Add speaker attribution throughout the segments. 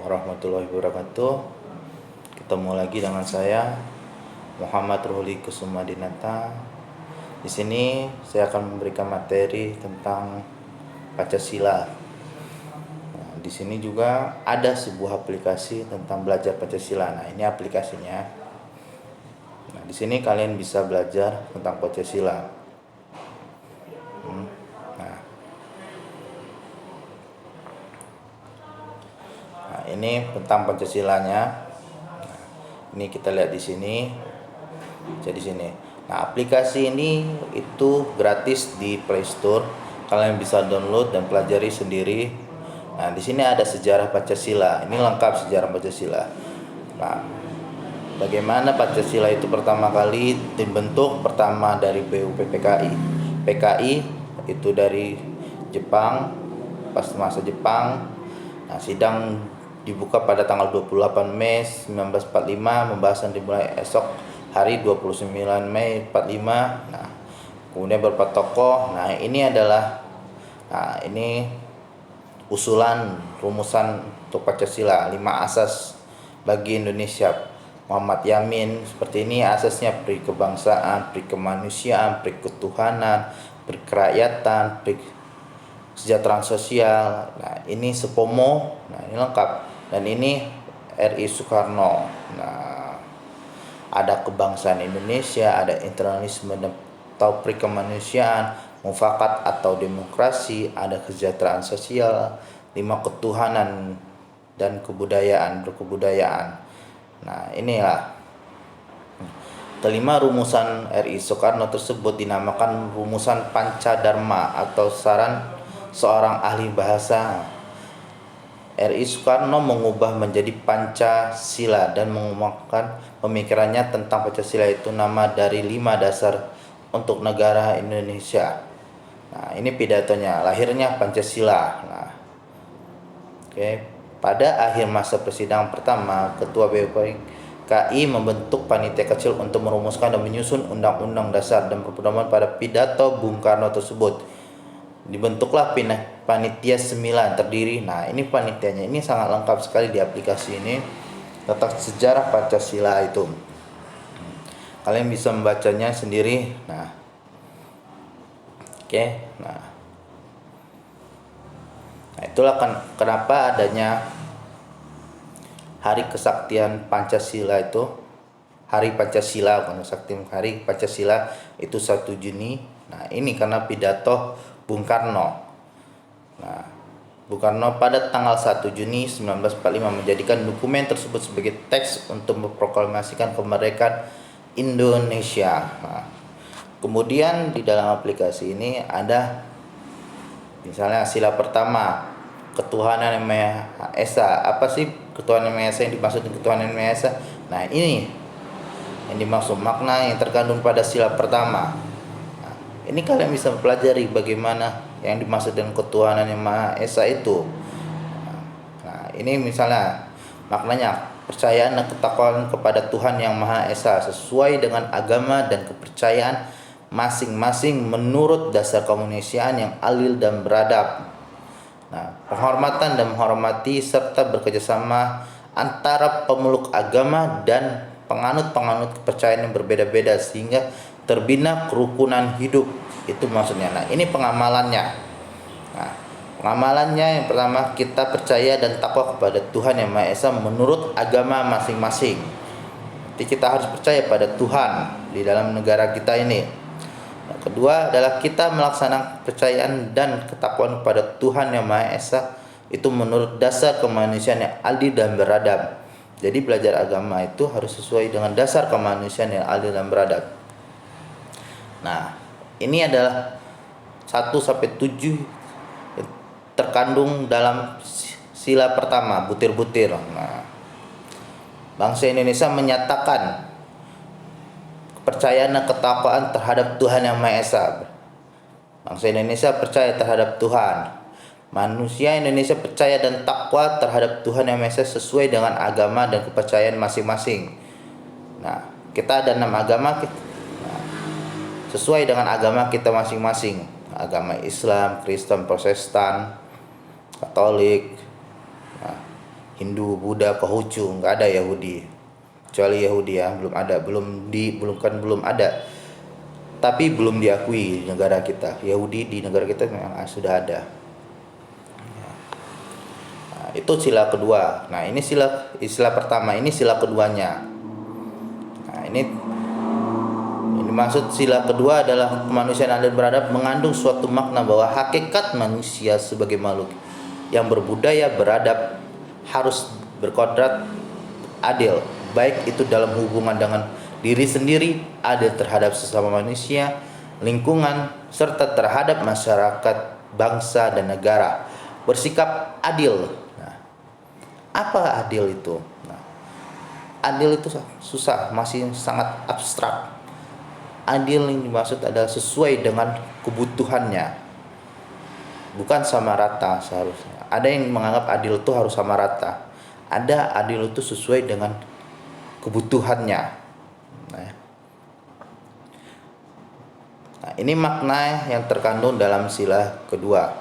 Speaker 1: warahmatullahi wabarakatuh. Ketemu lagi dengan saya Muhammad Ruhli Kusumadinata. Di sini saya akan memberikan materi tentang Pancasila. Nah, di sini juga ada sebuah aplikasi tentang belajar Pancasila. Nah, ini aplikasinya. Nah, di sini kalian bisa belajar tentang Pancasila. Nah, ini tentang Pancasilanya. Ini kita lihat di sini. Jadi sini. Nah, aplikasi ini itu gratis di Play Store. Kalian bisa download dan pelajari sendiri. Nah, di sini ada sejarah Pancasila. Ini lengkap sejarah Pancasila. Nah, bagaimana Pancasila itu pertama kali dibentuk? Pertama dari BUPPKI. PKI itu dari Jepang, pas masa Jepang. Nah, sidang dibuka pada tanggal 28 Mei 1945, pembahasan dimulai esok hari 29 Mei 45. Nah, kemudian beberapa tokoh. Nah, ini usulan rumusan untuk Pancasila, 5 asas bagi Indonesia. Muhammad Yamin, seperti ini asasnya: pri kebangsaan, pri kemanusiaan, pri ketuhanan, pri kerakyatan, pri kesejahteraan sosial. Nah, ini Sepomo. Nah, ini lengkap. Dan ini RI Soekarno. Nah, ada kebangsaan Indonesia, ada internalisme atau pri kemanusiaan, mufakat atau demokrasi, ada kesejahteraan sosial, 5 ketuhanan dan kebudayaan, berkebudayaan. Nah, inilah kelima rumusan RI Soekarno tersebut dinamakan rumusan Pancadharma atau saran seorang ahli bahasa. RI Soekarno mengubah menjadi Pancasila dan mengumumkan pemikirannya tentang Pancasila itu nama dari 5 dasar untuk negara Indonesia. Nah, ini pidatonya, lahirnya Pancasila. Nah, pada akhir masa persidangan pertama, Ketua BUPPKI membentuk panitia kecil untuk merumuskan dan menyusun Undang-Undang Dasar dan berpedoman pada pidato Bung Karno tersebut. Dibentuklah panitia 9 terdiri. Nah, ini panitianya ini sangat lengkap sekali di aplikasi ini tentang sejarah Pancasila itu. Kalian bisa membacanya sendiri. Nah, Nah, itulah kenapa adanya Hari Kesaktian Pancasila itu. Hari Pancasila, Hari Pancasila itu 1 Juni. Nah, ini karena pidato Bung Karno. Nah, Bung Karno pada tanggal 1 Juni 1945 menjadikan dokumen tersebut sebagai teks untuk memproklamasikan kemerdekaan Indonesia. Nah, kemudian di dalam aplikasi ini ada misalnya sila pertama, ketuhanan yang Maha Esa. Apa sih ketuhanan yang Maha Esa? Yang dimaksud dengan ketuhanan yang Maha Esa? Nah, ini yang dimaksud, makna yang terkandung pada sila pertama. Nah, ini kalian bisa mempelajari bagaimana yang dimaksud dengan ketuhanan yang Maha Esa itu. Nah, ini misalnya maknanya percayaan dan ketakwaan kepada Tuhan yang Maha Esa sesuai dengan agama dan kepercayaan masing-masing menurut dasar kemanusiaan yang adil dan beradab. Nah, penghormatan dan menghormati serta bekerjasama antara pemeluk agama dan penganut-penganut kepercayaan yang berbeda-beda sehingga terbina kerukunan hidup. Itu maksudnya. Nah, ini pengamalannya. Nah, pengamalannya yang pertama, kita percaya dan takwa kepada Tuhan yang Maha Esa menurut agama masing-masing. Jadi kita harus percaya pada Tuhan di dalam negara kita ini. Yang kedua adalah kita melaksanakan kepercayaan dan ketakwaan kepada Tuhan yang Maha Esa itu menurut dasar kemanusiaan yang adil dan beradab. Jadi belajar agama itu harus sesuai dengan dasar kemanusiaan yang adil dan beradab. Nah, ini adalah 1 sampai 7 terkandung dalam sila pertama, butir-butir. Nah, bangsa Indonesia menyatakan kepercayaan dan ketakwaan terhadap Tuhan yang Maha Esa. Bangsa Indonesia percaya terhadap Tuhan. Manusia Indonesia percaya dan takwa terhadap Tuhan yang Maha Esa sesuai dengan agama dan kepercayaan masing-masing. Nah, kita ada 6 agama. Sesuai dengan agama kita masing-masing. Agama Islam, Kristen, Protestan, Katolik, Hindu, Buddha, Konghucu, nggak ada Yahudi. Kecuali Yahudi ya, belum ada, belum ada. Tapi belum diakui di negara kita. Yahudi di negara kita memang sudah ada. Nah, itu sila kedua. Nah, ini sila pertama, ini sila keduanya. Nah, ini maksud sila kedua adalah kemanusiaan adil beradab mengandung suatu makna bahwa hakikat manusia sebagai makhluk yang berbudaya beradab harus berkodrat adil, baik itu dalam hubungan dengan diri sendiri, adil terhadap sesama manusia, lingkungan, serta terhadap masyarakat, bangsa, dan negara. Bersikap adil. Nah, apa adil itu? Nah, adil itu susah, masih sangat abstrak. Adil yang dimaksud adalah sesuai dengan kebutuhannya, bukan sama rata seharusnya. Ada yang menganggap adil itu harus sama rata. Ada adil itu sesuai dengan kebutuhannya. Nah, ini makna yang terkandung dalam sila kedua.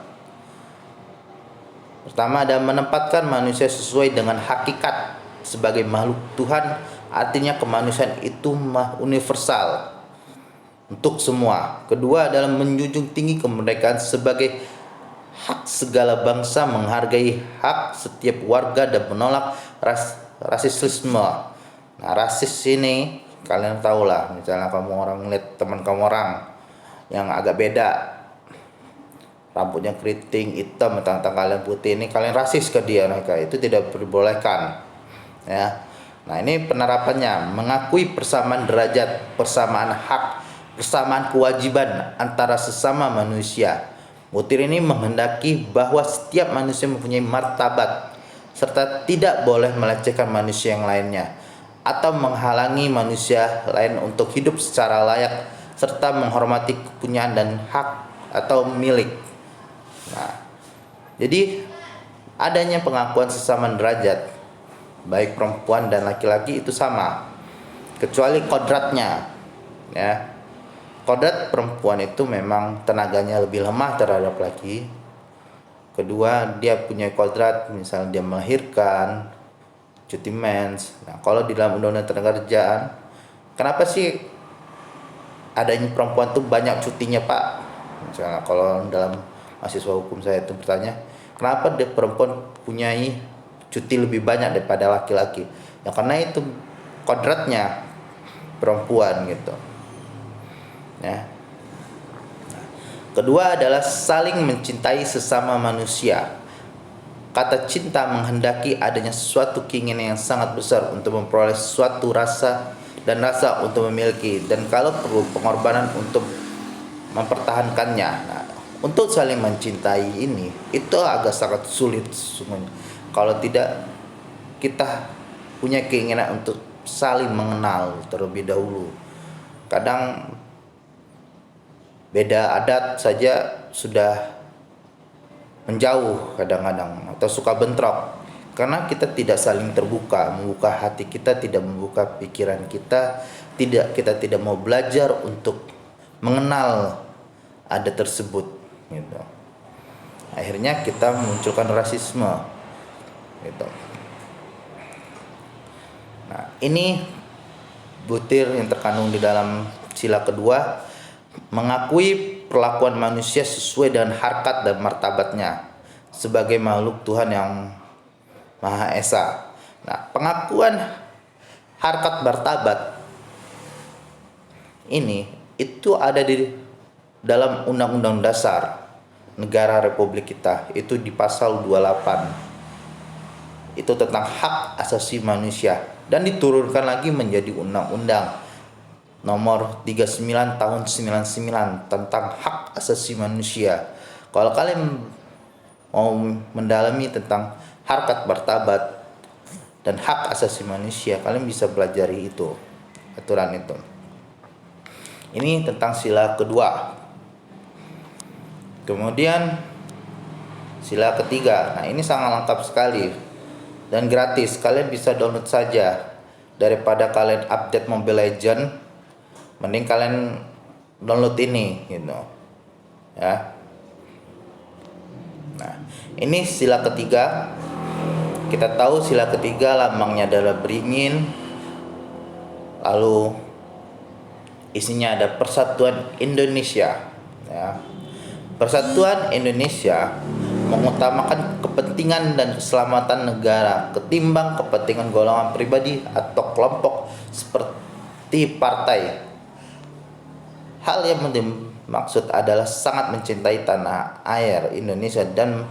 Speaker 1: Pertama ada menempatkan manusia sesuai dengan hakikat sebagai makhluk Tuhan, artinya kemanusiaan itu universal untuk semua. Kedua adalah menjunjung tinggi kemerdekaan sebagai hak segala bangsa, menghargai hak setiap warga dan menolak rasisme. Nah, rasis ini kalian tahu lah, misalnya kamu orang lihat teman kamu orang yang agak beda, rambutnya keriting, hitam, mentang-mentang kalian putih, ini kalian rasis ke dia, mereka itu tidak diperbolehkan. Ya. Nah, ini penerapannya mengakui persamaan derajat, persamaan hak, persamaan kewajiban antara sesama manusia. Butir ini menghendaki bahwa setiap manusia mempunyai martabat serta tidak boleh melecehkan manusia yang lainnya atau menghalangi manusia lain untuk hidup secara layak serta menghormati kepunyaan dan hak atau milik. Nah, jadi adanya pengakuan sesama derajat baik perempuan dan laki-laki itu sama, kecuali kodratnya. Ya, kodrat perempuan itu memang tenaganya lebih lemah terhadap laki. Kedua, dia punya kodrat, misalnya dia melahirkan, cuti mens. Nah, kalau di dalam undang-undang ketenagakerjaan, kenapa sih adanya perempuan tuh banyak cutinya, Pak? Misalnya kalau dalam mahasiswa hukum saya itu bertanya, kenapa dia perempuan punyai cuti lebih banyak daripada laki-laki? Ya karena itu kodratnya perempuan gitu. Ya. Kedua adalah saling mencintai sesama manusia. Kata cinta menghendaki adanya suatu keinginan yang sangat besar untuk memperoleh suatu rasa dan rasa untuk memiliki, dan kalau perlu pengorbanan untuk mempertahankannya. Nah, untuk saling mencintai ini itu agak sangat sulit semuanya. Kalau tidak kita punya keinginan untuk saling mengenal terlebih dahulu. Kadang beda adat saja sudah menjauh kadang-kadang atau suka bentrok karena kita tidak saling membuka hati kita, tidak membuka pikiran kita, kita tidak mau belajar untuk mengenal adat tersebut gitu. Akhirnya kita memunculkan rasisme gitu. Nah, ini butir yang terkandung di dalam sila kedua, mengakui perlakuan manusia sesuai dengan harkat dan martabatnya sebagai makhluk Tuhan yang Maha Esa. Nah, pengakuan harkat martabat ini itu ada di dalam Undang-Undang Dasar Negara Republik kita, itu di pasal 28. Itu tentang hak asasi manusia dan diturunkan lagi menjadi Undang-Undang nomor 39 tahun 99 tentang hak asasi manusia. Kalau kalian mau mendalami tentang harkat martabat dan hak asasi manusia, kalian bisa pelajari itu, aturan itu. Ini tentang sila kedua. Kemudian sila ketiga. Nah, ini sangat lengkap sekali dan gratis. Kalian bisa download saja. Daripada kalian update Mobile Legend, mending kalian download ini gitu. Ya. Nah, ini sila ketiga. Kita tahu sila ketiga lambangnya adalah beringin, lalu isinya ada Persatuan Indonesia. Ya. Persatuan Indonesia mengutamakan kepentingan dan keselamatan negara ketimbang kepentingan golongan pribadi atau kelompok seperti partai. Hal yang dimaksud adalah sangat mencintai tanah air Indonesia dan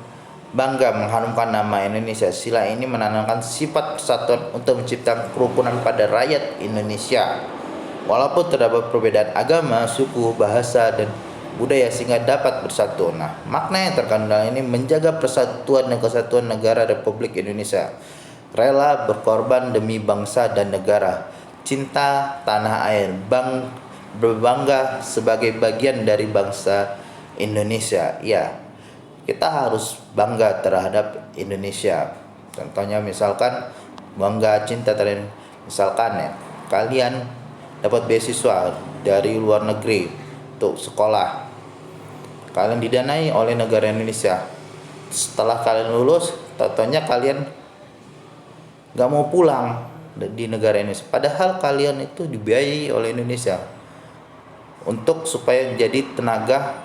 Speaker 1: bangga mengharumkan nama Indonesia. Sila ini menanamkan sifat persatuan untuk menciptakan kerukunan pada rakyat Indonesia. Walaupun terdapat perbedaan agama, suku, bahasa, dan budaya sehingga dapat bersatu. Nah, makna yang terkandung dalam ini menjaga persatuan dan kesatuan negara Republik Indonesia. Rela berkorban demi bangsa dan negara. Cinta tanah air. Berbangga sebagai bagian dari bangsa Indonesia. Ya, kita harus bangga terhadap Indonesia. Contohnya misalkan bangga cinta terhadap, misalkan ya, kalian dapat beasiswa dari luar negeri untuk sekolah, kalian didanai oleh negara Indonesia. Setelah kalian lulus, tentunya kalian gak mau pulang di negara Indonesia, padahal kalian itu dibiayai oleh Indonesia untuk supaya jadi tenaga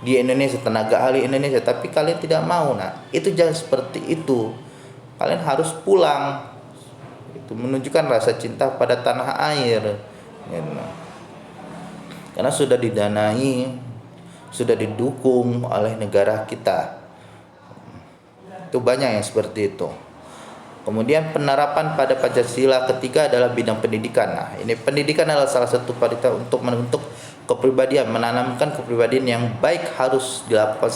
Speaker 1: di Indonesia, tenaga ahli Indonesia, tapi kalian tidak mau. Nah, itu jangan seperti itu. Kalian harus pulang. Itu menunjukkan rasa cinta pada tanah air. Karena sudah didanai, sudah didukung oleh negara kita. Itu banyak yang seperti itu. Kemudian penerapan pada Pancasila ketiga adalah bidang pendidikan. Nah, ini pendidikan adalah salah satu paritas untuk membentuk kepribadian, menanamkan kepribadian yang baik harus dilakukan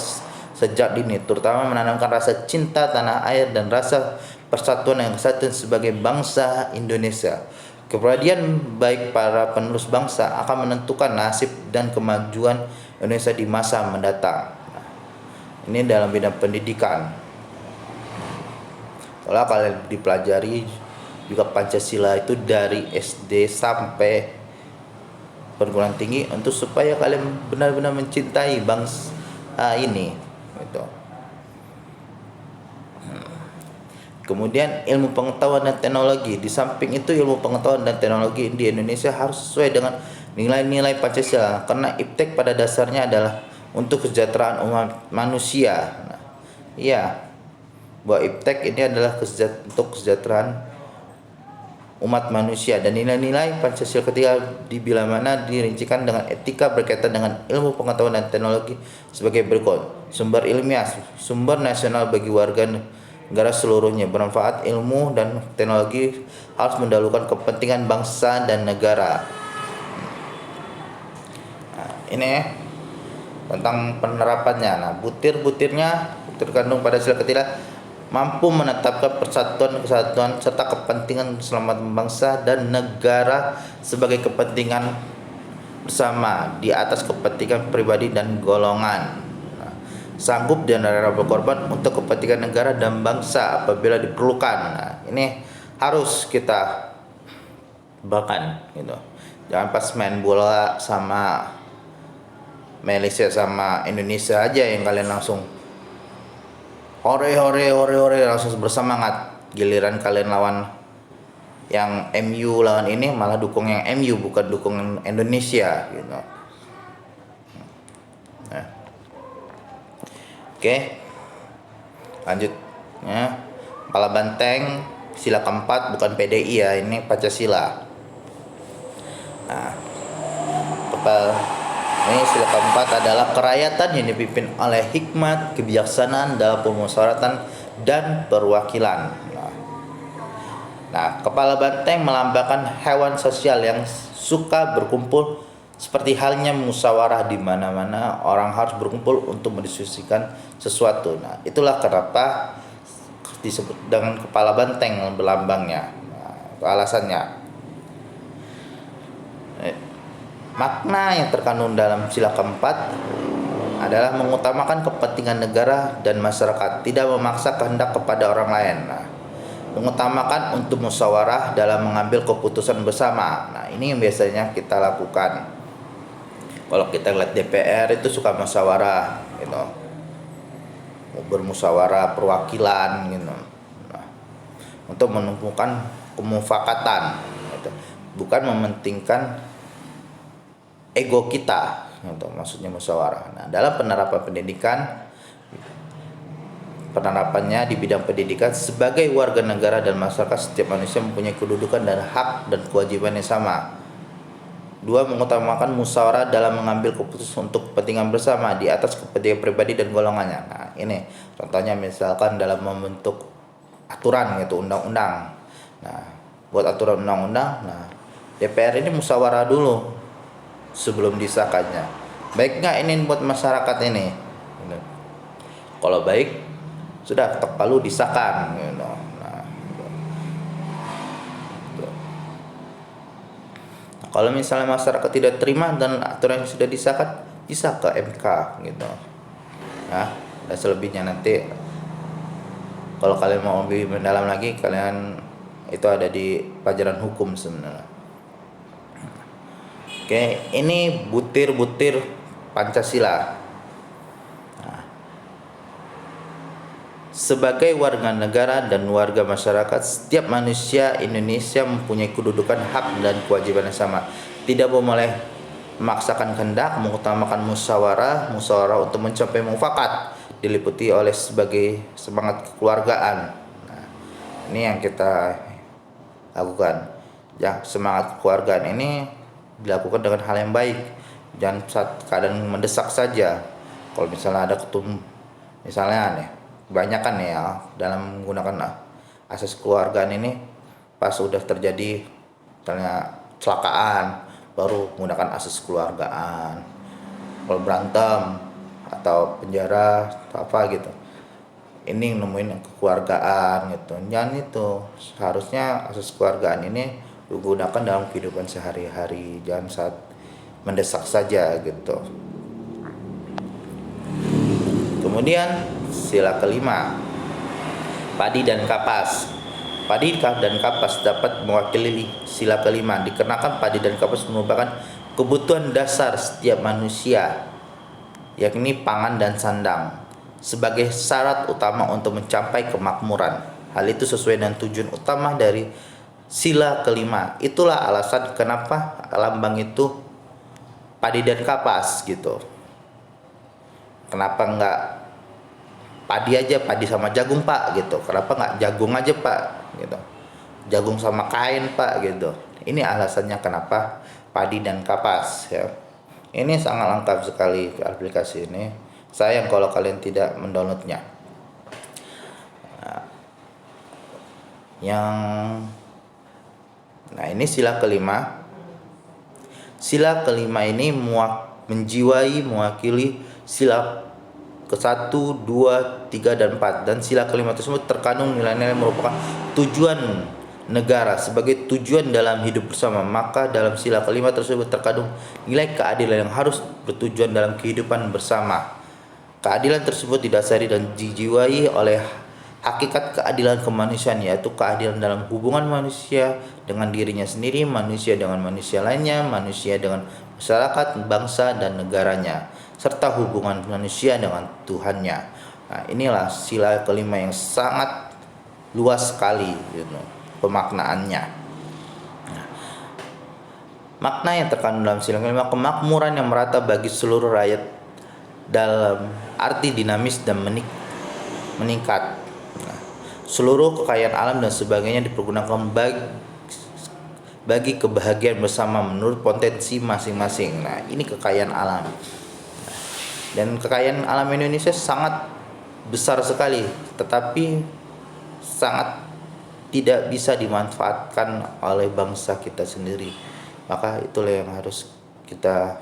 Speaker 1: sejak dini, terutama menanamkan rasa cinta tanah air dan rasa persatuan yang kesatuan sebagai bangsa Indonesia. Kepribadian baik para penerus bangsa akan menentukan nasib dan kemajuan Indonesia di masa mendatang. Nah, ini dalam bidang pendidikan. Kalau kalian dipelajari juga Pancasila itu dari SD sampai perguruan tinggi untuk supaya kalian benar-benar mencintai bangsa ini. Gitu. Kemudian ilmu pengetahuan dan teknologi. Di samping itu ilmu pengetahuan dan teknologi di Indonesia harus sesuai dengan nilai-nilai Pancasila, karena iptek pada dasarnya adalah untuk kesejahteraan umat manusia. Nah, iya, bahwa iptek ini adalah untuk kesejahteraan umat manusia, dan nilai-nilai Pancasila ketiga di bila mana dirincikan dengan etika berkaitan dengan ilmu pengetahuan dan teknologi sebagai berikut. Sumber ilmiah, sumber nasional bagi warga negara seluruhnya. Bermanfaat ilmu dan teknologi harus mendahulukan kepentingan bangsa dan negara. Nah, ini tentang penerapannya. Nah, butir-butirnya terkandung pada sila ketiga mampu menetapkan persatuan, kesatuan serta kepentingan keselamatan bangsa dan negara sebagai kepentingan bersama di atas kepentingan pribadi dan golongan. Sanggup dan rela berkorban untuk kepentingan negara dan bangsa apabila diperlukan. Nah, ini harus kita bahkan gitu. Jangan pas main bola sama Malaysia sama Indonesia aja yang kalian langsung hore langsung bersemangat. Giliran kalian lawan yang MU lawan ini malah dukung yang MU bukan dukung Indonesia gitu. Nah. Oke, lanjut ya. Kepala banteng sila keempat, bukan PDI ya, ini Pancasila. Nah, ini sila keempat adalah kerakyatan yang dipimpin oleh hikmat, kebijaksanaan dalam pemusyawaratan dan perwakilan. Nah, kepala banteng melambangkan hewan sosial yang suka berkumpul, seperti halnya musyawarah di mana-mana orang harus berkumpul untuk mendiskusikan sesuatu. Nah, itulah kenapa disebut dengan kepala banteng berlambangnya. Nah, itu alasannya. Makna yang terkandung dalam sila keempat adalah mengutamakan kepentingan negara dan masyarakat, tidak memaksa kehendak kepada orang lain. Nah, mengutamakan untuk musyawarah dalam mengambil keputusan bersama. Nah, ini yang biasanya kita lakukan. Kalau kita lihat DPR itu suka musyawarah gitu, bermusyawarah perwakilan gitu. Nah, untuk menemukan kemufakatan, gitu. Bukan mementingkan ego kita, gitu, maksudnya musyawarah. Nah, dalam penerapannya di bidang pendidikan, sebagai warga negara dan masyarakat, setiap manusia mempunyai kedudukan dan hak dan kewajiban yang sama. 2. Mengutamakan musyawarah dalam mengambil keputusan untuk kepentingan bersama di atas kepentingan pribadi dan golongannya. Nah, ini contohnya misalkan dalam membentuk aturan, gitu, undang-undang. Nah, buat aturan undang-undang, nah DPR ini musyawarah dulu sebelum disahkannya. Baik nggak ini buat masyarakat ini? Kalau baik, sudah ketok palu disahkan, gitu. Nah, gitu. Nah, kalau misalnya masyarakat tidak terima dan aturan yang sudah disahkan, bisa ke MK, gitu. Nah, dan selebihnya nanti kalau kalian mau lebih mendalam lagi, kalian itu ada di pelajaran hukum sebenarnya. Oke, ini butir-butir Pancasila. Sebagai warga negara dan warga masyarakat, setiap manusia Indonesia mempunyai kedudukan, hak dan kewajiban yang sama. Tidak boleh memaksakan kehendak, mengutamakan musyawarah untuk mencapai mufakat, diliputi oleh sebagai semangat kekeluargaan. Nah, ini yang kita lakukan. Ya, semangat kekeluargaan ini dilakukan dengan hal yang baik, jangan saat keadaan mendesak saja. Kalau misalnya ada misalnya nih, kebanyakan ya dalam menggunakan asas keluargaan ini pas sudah terjadi misalnya kecelakaan baru menggunakan asas keluargaan, kalau berantem atau penjara atau apa gitu, ini nemuin kekeluargaan gitu. Jangan, itu seharusnya asas keluargaan ini digunakan dalam kehidupan sehari-hari, jangan saat mendesak saja gitu. Kemudian sila kelima, padi dan kapas. Padi dan kapas dapat mewakili sila kelima, dikarenakan padi dan kapas merupakan kebutuhan dasar setiap manusia, yakni pangan dan sandang, sebagai syarat utama untuk mencapai kemakmuran. Hal itu sesuai dengan tujuan utama dari sila kelima. Itulah alasan kenapa lambang itu padi dan kapas, gitu. Kenapa enggak padi aja, padi sama jagung Pak, gitu. Kenapa nggak jagung aja Pak, gitu. Jagung sama kain Pak, gitu. Ini alasannya kenapa padi dan kapas, ya. Ini sangat lengkap sekali aplikasi ini. Sayang kalau kalian tidak mendownloadnya. Nah, ini sila kelima. Sila kelima ini mewakili sila ke-1, 2, 3, dan 4. Dan sila kelima tersebut terkandung nilai-nilai merupakan tujuan negara sebagai tujuan dalam hidup bersama. Maka dalam sila kelima tersebut terkandung nilai keadilan yang harus bertujuan dalam kehidupan bersama. Keadilan tersebut didasari dan dijiwai oleh hakikat keadilan kemanusiaan, yaitu keadilan dalam hubungan manusia dengan dirinya sendiri, manusia dengan manusia lainnya, manusia dengan masyarakat, bangsa, dan negaranya, serta hubungan manusia dengan Tuhannya. Nah, inilah sila kelima yang sangat luas sekali, gitu, pemaknaannya. Nah, makna yang terkandung dalam sila kelima, kemakmuran yang merata bagi seluruh rakyat dalam arti dinamis dan meningkat. Nah, seluruh kekayaan alam dan sebagainya dipergunakan bagi kebahagiaan bersama menurut potensi masing-masing. Nah, ini kekayaan alam. Dan kekayaan alam Indonesia sangat besar sekali, tetapi sangat tidak bisa dimanfaatkan oleh bangsa kita sendiri. Maka itulah yang harus kita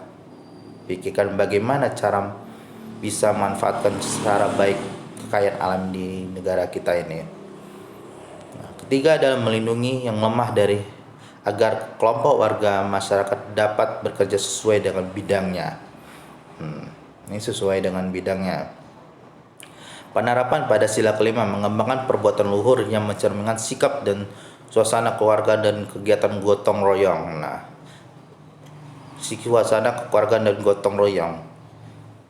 Speaker 1: pikirkan, bagaimana cara bisa manfaatkan secara baik kekayaan alam di negara kita ini. Nah, ketiga adalah melindungi yang lemah agar kelompok warga masyarakat dapat bekerja sesuai dengan bidangnya. Ini sesuai dengan bidangnya. Penerapan pada sila kelima mengembangkan perbuatan luhur yang mencerminkan sikap dan suasana keluarga dan kegiatan gotong royong. Nah, suasana kekeluargaan dan gotong royong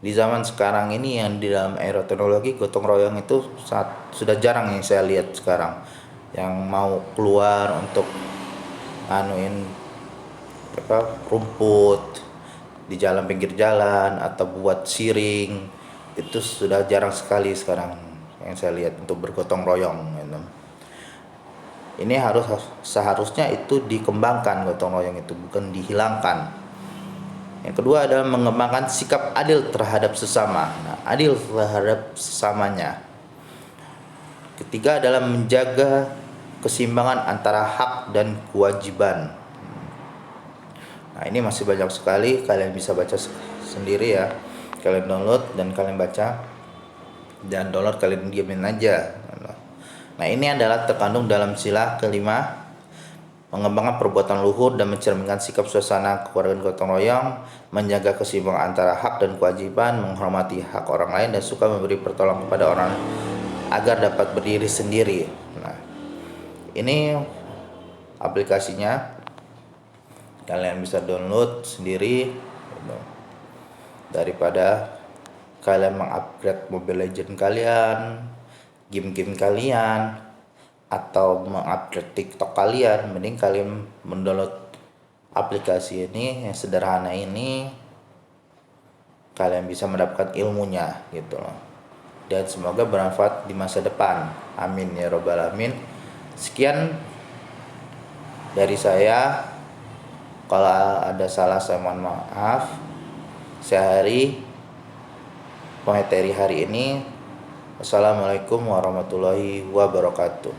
Speaker 1: di zaman sekarang ini, yang di dalam era teknologi, gotong royong itu sudah jarang yang saya lihat sekarang. yang mau keluar untuk nganuin rumput di jalan, pinggir jalan, atau buat siring, itu sudah jarang sekali sekarang yang saya lihat untuk bergotong royong gitu. Ini seharusnya itu dikembangkan, gotong royong itu bukan dihilangkan. Yang kedua adalah mengembangkan sikap adil terhadap sesama. Nah, adil terhadap sesamanya. Ketiga adalah menjaga keseimbangan antara hak dan kewajiban. Nah, ini masih banyak sekali, kalian bisa baca sendiri ya. Kalian download dan kalian baca, dan download kalian diamin aja. Nah, ini adalah terkandung dalam sila kelima, mengembangkan perbuatan luhur dan mencerminkan sikap suasana keluarga gotong royong, menjaga keseimbangan antara hak dan kewajiban, menghormati hak orang lain, dan suka memberi pertolongan kepada orang agar dapat berdiri sendiri. Nah, ini aplikasinya, kalian bisa download sendiri daripada kalian mengupgrade Mobile Legend kalian, game-game kalian, atau mengupgrade TikTok kalian. Mending kalian mendownload aplikasi ini yang sederhana ini, kalian bisa mendapatkan ilmunya gitu loh, dan semoga bermanfaat di masa depan. Amin ya robbal alamin. Sekian dari saya, kalau ada salah saya mohon maaf. Saya pemateri hari ini. Assalamualaikum warahmatullahi wabarakatuh.